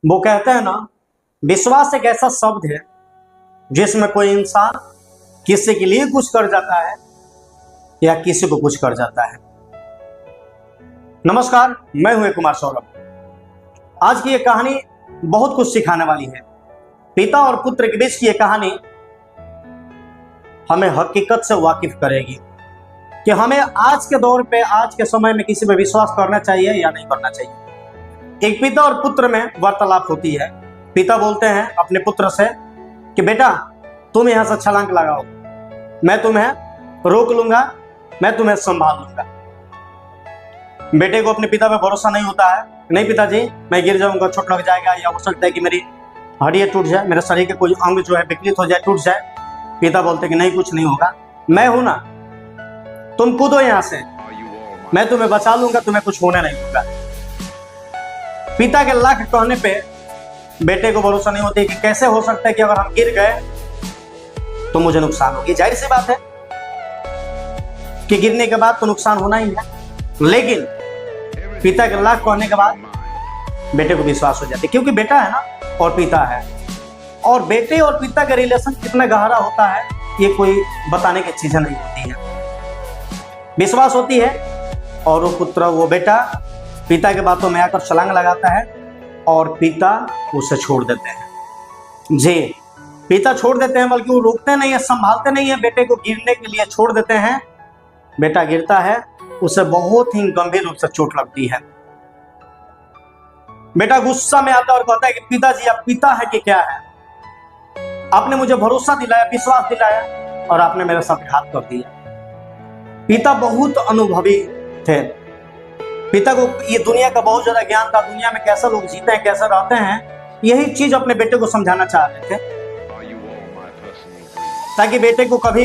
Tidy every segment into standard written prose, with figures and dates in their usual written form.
वो कहते हैं ना, विश्वास एक ऐसा शब्द है जिसमें कोई इंसान किसी के लिए कुछ कर जाता है या किसी को कुछ कर जाता है। नमस्कार, मैं हूं कुमार सौरभ। आज की ये कहानी बहुत कुछ सिखाने वाली है। पिता और पुत्र के बीच की ये कहानी हमें हकीकत से वाकिफ करेगी कि हमें आज के दौर पे, आज के समय में किसी पे विश्वास करना चाहिए या नहीं करना चाहिए। एक पिता और पुत्र में वार्तालाप होती है। पिता बोलते हैं अपने पुत्र से कि बेटा, तुम यहां से छलांग लगाओ, मैं तुम्हें रोक लूंगा, मैं तुम्हें संभाल लूंगा। बेटे को अपने पिता पे भरोसा नहीं होता है। नहीं पिताजी, मैं गिर जाऊंगा, चोट लग जाएगा, या हो सकता है कि मेरी हड्डियां टूट जाए, मेरे शरीर के कोई अंग जो है विकृत हो जाए, टूट जाए। पिता बोलते कि नहीं, कुछ नहीं होगा, मैं हूं ना, तुम कूदो यहां से, मैं तुम्हें बचा लूंगा, तुम्हें कुछ होने नहीं दूंगा। पिता के लाख कहने पे बेटे को भरोसा नहीं होती कि कैसे हो सकता है कि अगर हम गिर गए तो मुझे नुकसान होगी। जाहिर सी बात है कि गिरने के बाद तो नुकसान होना ही है, लेकिन पिता के लाख कहने के बाद बेटे को विश्वास हो जाती है, क्योंकि बेटा है ना और पिता है। और बेटे और पिता का रिलेशन कितना गहरा होता है ये कोई बताने की चीजें नहीं होती है। विश्वास होती है और वो पुत्र, वो बेटा पिता के बातों में आकर छलांग लगाता है और पिता उसे छोड़ देते हैं। जी, पिता छोड़ देते हैं, बल्कि वो रोकते नहीं है, संभालते नहीं है, बेटे को गिरने के लिए छोड़ देते हैं। बेटा गिरता है, उसे बहुत ही गंभीर रूप से चोट लगती है। बेटा गुस्सा में आता है और कहता है कि पिताजी, आप पिता है कि क्या है? आपने मुझे भरोसा दिलाया, विश्वास दिलाया और आपने मेरे साथ घात कर दिया। पिता बहुत अनुभवी थे। पिता को ये दुनिया का बहुत ज्यादा ज्ञान था, दुनिया में कैसे लोग जीते हैं, कैसे रहते हैं, यही चीज अपने बेटे को समझाना चाह रहे थे, ताकि बेटे को कभी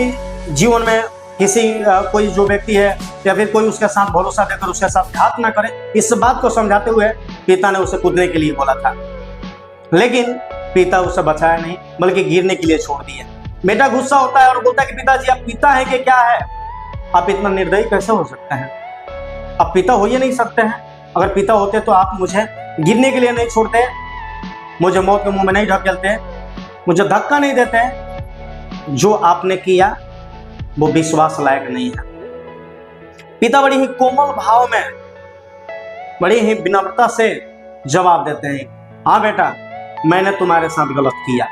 जीवन में किसी कोई जो व्यक्ति है या फिर कोई उसके साथ भरोसा देकर उसके साथ घात ना करे। इस बात को समझाते हुए पिता ने उसे कूदने के लिए बोला था, लेकिन पिता उसे बचाया नहीं, बल्कि गिरने के लिए छोड़ दिया। बेटा गुस्सा होता है और बोलता है कि पिताजी, आप पिता है कि क्या है? आप इतना निर्दयी कैसे हो सकते हैं? आप पिता हो ही नहीं सकते हैं। अगर पिता होते तो आप मुझे गिरने के लिए नहीं छोड़ते, मुझे मौत के मुंह में नहीं ढकेलते, मुझे धक्का नहीं देते। जो आपने किया वो विश्वास लायक नहीं है। पिता बड़ी ही कोमल भाव में, बड़ी ही विनम्रता से जवाब देते हैं, हाँ बेटा, मैंने तुम्हारे साथ गलत किया।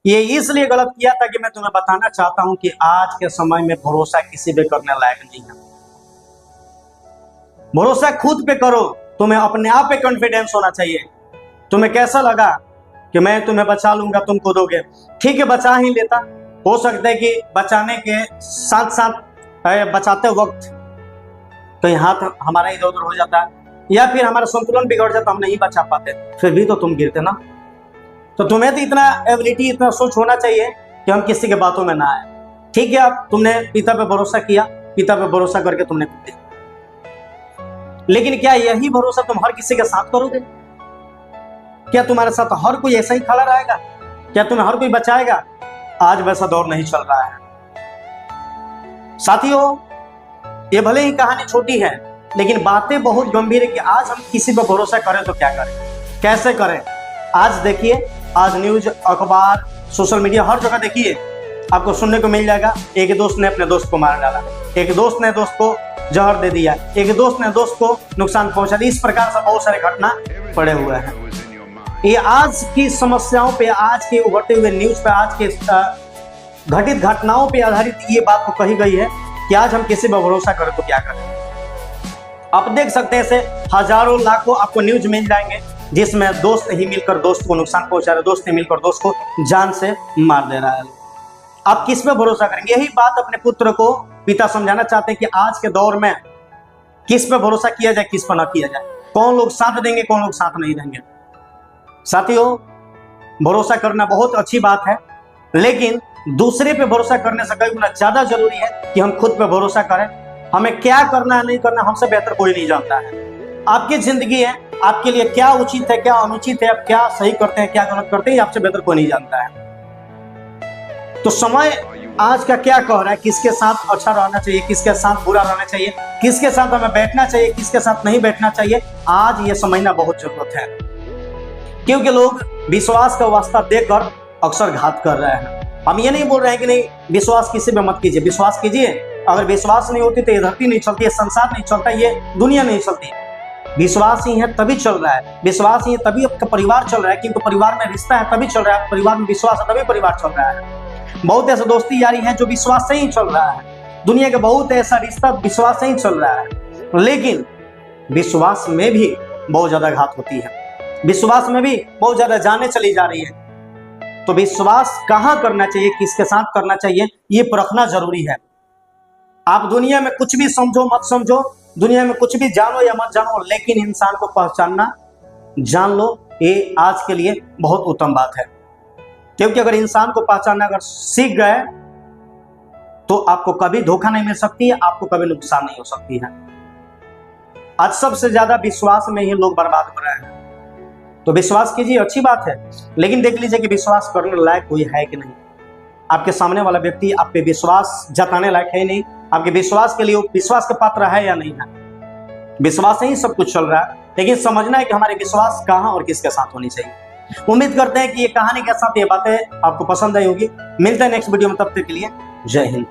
ये इसलिए गलत किया था कि मैं तुम्हें बताना चाहता हूं कि आज के समय में भरोसा किसी पे करने लायक नहीं है। भरोसा खुद पे करो। तुम्हें अपने आप पे कॉन्फिडेंस होना चाहिए। तुम्हें कैसा लगा कि मैं तुम्हें बचा लूंगा, तुम कूदोगे, ठीक है, बचा ही लेता। हो सकता है कि बचाने के साथ साथ बचाते वक्त कहीं हाथ हमारा इधर उधर हो जाता या फिर हमारा संतुलन बिगड़ जाता, हम नहीं बचा पाते, फिर भी तो तुम गिरते ना। तो तुम्हें तो इतना एबिलिटी, इतना सोच होना चाहिए कि हम किसी के बातों में ना आए। ठीक है, आप तुमने पिता पे भरोसा किया, पिता पे भरोसा करके तुमने कूदे, लेकिन क्या यही भरोसा तुम हर किसी के साथ करोगे? क्या तुम्हारे साथ हर कोई ऐसा ही खड़ा रहेगा? क्या तुम्हें हर कोई बचाएगा? आज वैसा दौर नहीं चल रहा है साथियों। ये भले ही कहानी छोटी है, लेकिन बातें बहुत गंभीर है कि आज हम किसी पर भरोसा करें तो क्या करें, कैसे करें। आज देखिए, आज न्यूज, अखबार, सोशल मीडिया, हर जगह देखिए आपको सुनने को मिल जाएगा, एक दोस्त ने अपने दोस्त को मार डाला, एक दोस्त ने दोस्त को जहर दे दिया, एक दोस्त ने दोस्त को नुकसान पहुंचा दिया। इस प्रकार से बहुत सारे घटना पड़े हुए हैं। ये आज की समस्याओं पे, आज के उभरते हुए न्यूज पे, आज के घटित घटनाओं पे आधारित ये बात को कही गई है कि आज हम किसी पर भरोसा करें तो क्या करें। आप देख सकते हैं, ऐसे हजारों लाखों आपको न्यूज मिल जाएंगे जिसमें दोस्त ही मिलकर दोस्त को नुकसान पहुंचा रहे, दोस्त ही मिलकर दोस्त को जान से मार दे रहा है। आप किस पे भरोसा करेंगे? यही बात अपने पुत्र को पिता समझाना चाहते हैं कि आज के दौर में किस पे भरोसा किया जाए, किस पर ना किया जाए, कौन लोग साथ देंगे, कौन लोग साथ नहीं देंगे। साथियों, भरोसा करना बहुत अच्छी बात है, लेकिन दूसरे पे भरोसा करने से कई गुना ज्यादा जरूरी है कि हम खुद पे भरोसा करें। हमें क्या करना है, नहीं करना, हमसे बेहतर कोई नहीं जानता है। आपकी जिंदगी है, आपके लिए क्या उचित है, क्या अनुचित है, आप क्या सही करते हैं, क्या गलत करते हैं, आपसे बेहतर कोई नहीं जानता है। तो समय आज का क्या कह रहा है, किसके साथ अच्छा रहना चाहिए, किसके साथ बुरा रहना चाहिए, किसके साथ हमें बैठना चाहिए, किसके साथ नहीं बैठना चाहिए, आज ये समझना बहुत जरूरत है। क्योंकि लोग विश्वास का वास्ता देकर अक्सर घात कर रहे हैं। हम ये नहीं बोल रहे हैं कि नहीं विश्वास किसी पे मत कीजिए, विश्वास कीजिए। अगर विश्वास नहीं होती तो ये धरती नहीं चलती, ये संसार नहीं चलता, ये दुनिया नहीं चलती। विश्वास ही है तभी चल रहा है, विश्वास ही है तभी आपका परिवार चल रहा है, क्योंकि परिवार में रिश्ता है तभी चल रहा है, परिवार में विश्वास है तभी परिवार चल रहा है। बहुत ऐसे दोस्ती यारी है जो विश्वास से ही चल रहा है, दुनिया का बहुत ऐसा रिश्ता विश्वास से ही चल रहा है। लेकिन विश्वास में भी बहुत ज्यादा घात होती है, विश्वास में भी बहुत ज्यादा जाने चली जा रही है। तो विश्वास कहाँ करना चाहिए, किसके साथ करना चाहिए, ये परखना जरूरी है। आप दुनिया में कुछ भी समझो मत समझो, दुनिया में कुछ भी जानो या मत जानो, लेकिन इंसान को पहचानना जान लो, ये आज के लिए बहुत उत्तम बात है। क्योंकि अगर इंसान को पहचानना अगर सीख गए तो आपको कभी धोखा नहीं मिल सकती है, आपको कभी नुकसान नहीं हो सकती है। आज सबसे ज्यादा विश्वास में ही लोग बर्बाद हो रहे हैं। तो विश्वास कीजिए, अच्छी बात है, लेकिन देख लीजिए कि विश्वास करने लायक कोई है कि नहीं। आपके सामने वाला व्यक्ति आप पे विश्वास जताने लायक है नहीं, आपके विश्वास के लिए विश्वास का पात्र है या नहीं है। विश्वास से ही सब कुछ चल रहा है, लेकिन समझना है कि हमारे विश्वास कहाँ और किसके साथ होनी चाहिए। उम्मीद करते हैं कि ये कहानी के साथ ये बातें आपको पसंद आई होगी। मिलते हैं नेक्स्ट वीडियो में, तब तक के लिए जय हिंद।